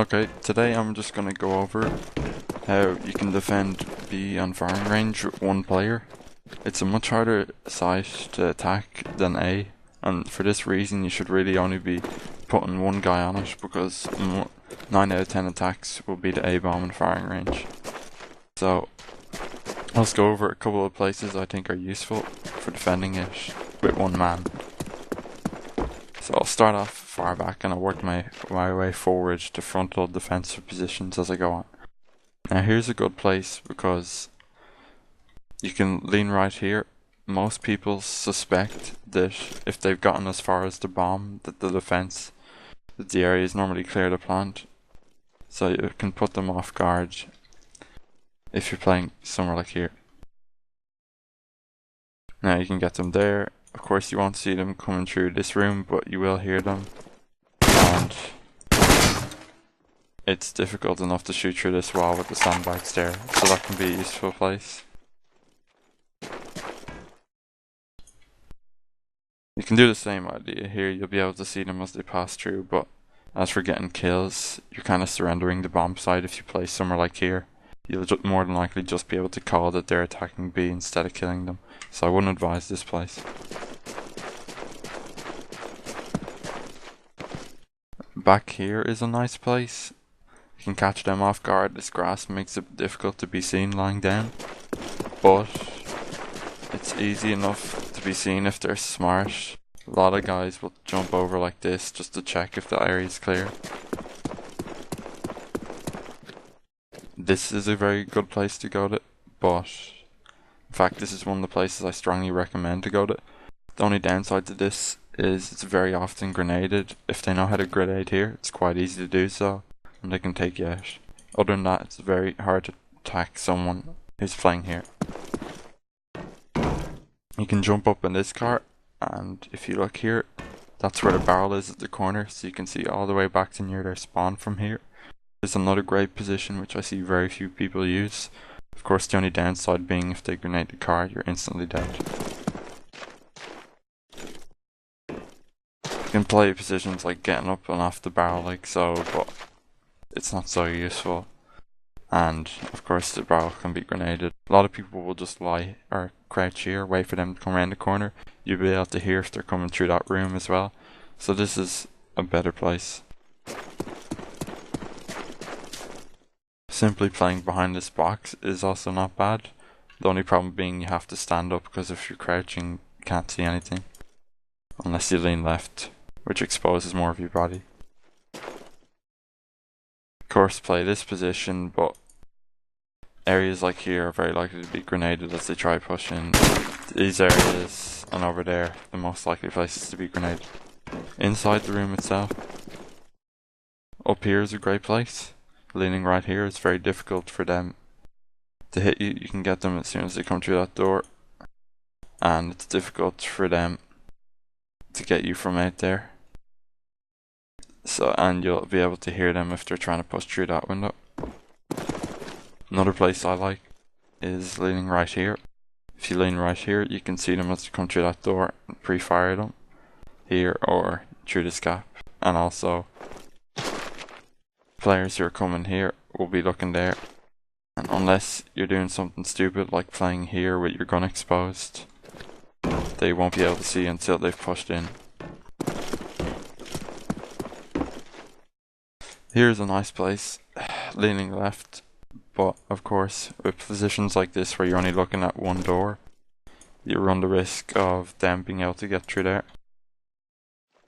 Okay, today I'm just gonna go over how you can defend B on firing range with one player. It's a much harder site to attack than A, and for this reason you should really only be putting one guy on it, because 9 out of 10 attacks will be the A bomb in firing range. So let's go over a couple of places I think are useful for defending it with one man. So I'll start off far back and I'll work my way forward to frontal defensive positions as I go on. Now here's a good place because you can lean right here. Most people suspect that if they've gotten as far as the bomb, that the area is normally clear to plant. So you can put them off guard if you're playing somewhere like here. Now you can get them there. Of course you won't see them coming through this room, but you will hear them. And it's difficult enough to shoot through this wall with the sandbags there, so that can be a useful place. You can do the same idea here. You'll be able to see them as they pass through, but as for getting kills, you're kind of surrendering the bomb site if you play somewhere like here. You'll more than likely just be able to call that they're attacking B instead of killing them, so I wouldn't advise this place. Back here is a nice place. You can catch them off guard. This grass makes it difficult to be seen lying down, but it's easy enough to be seen if they're smart. A lot of guys will jump over like this just to check if the area is clear. This is a very good place to go to, but in fact this is one of the places I strongly recommend to go to. The only downside to this is it's very often grenaded. If they know how to grenade here, it's quite easy to do so, and they can take you out. Other than that, it's very hard to attack someone who's flying here. You can jump up in this car, and if you look here, that's where the barrel is at the corner, so you can see all the way back to near their spawn from here. There's another great position which I see very few people use. Of course, the only downside being if they grenade the car, you're instantly dead. You can play positions like getting up and off the barrel like so, but it's not so useful. And of course the barrel can be grenaded. A lot of people will just lie or crouch here, wait for them to come around the corner. You'll be able to hear if they're coming through that room as well. So this is a better place. Simply playing behind this box is also not bad. The only problem being you have to stand up, because if you're crouching you can't see anything. Unless you lean left, which exposes more of your body. Of course play this position, but areas like here are very likely to be grenaded as they try pushing. These areas and over there, the most likely places to be grenaded. Inside the room itself. Up here is a great place. Leaning right here, it's very difficult for them to hit you. You can get them as soon as they come through that door, and it's difficult for them to get you from out there. So, and you'll be able to hear them if they're trying to push through that window. Another place I like is leaning right here. If you lean right here, you can see them as they come through that door and pre-fire them here or through this gap. And also players who are coming here will be looking there, and unless you're doing something stupid like playing here with your gun exposed, they won't be able to see until they've pushed in. Here's a nice place, leaning left, but of course with positions like this where you're only looking at one door, you run the risk of them being able to get through there.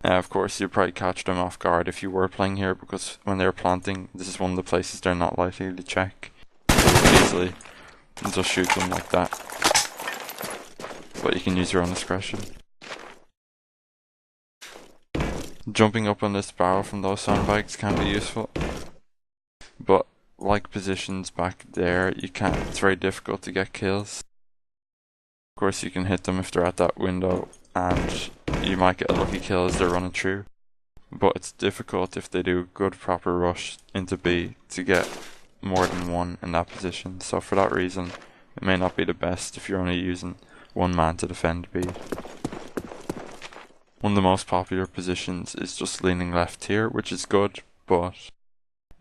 Of course you'll probably catch them off guard if you were playing here, because when they're planting, this is one of the places they're not likely to check. You can easily just shoot them like that, but you can use your own discretion. Jumping up on this barrel from those sandbags can be useful, but like positions back there, it's very difficult to get kills. Of course you can hit them if they're at that window, and you might get a lucky kill as they're running through, but it's difficult if they do a good proper rush into B to get more than one in that position. So for that reason, it may not be the best if you're only using one man to defend B. One of the most popular positions is just leaning left here, which is good, but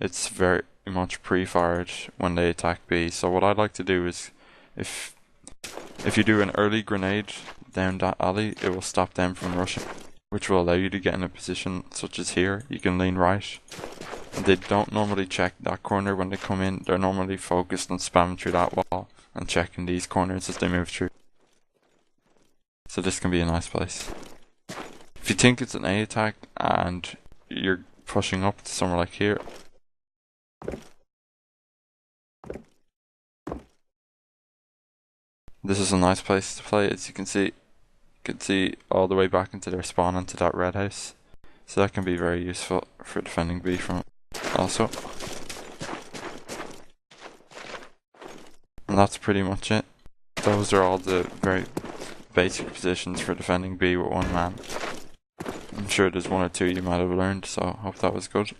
it's very much pre-fired when they attack B. So what I'd like to do is, if you do an early grenade down that alley, it will stop them from rushing, which will allow you to get in a position such as here. You can lean right. And they don't normally check that corner when they come in. They're normally focused on spamming through that wall and checking these corners as they move through. So this can be a nice place. If you think it's an A attack and you're pushing up to somewhere like here, this is a nice place to play. As you can see all the way back into their spawn into that red house. So that can be very useful for defending B from it also. And that's pretty much it. Those are all the very basic positions for defending B with one man. I'm sure there's one or two you might have learned, so I hope that was good.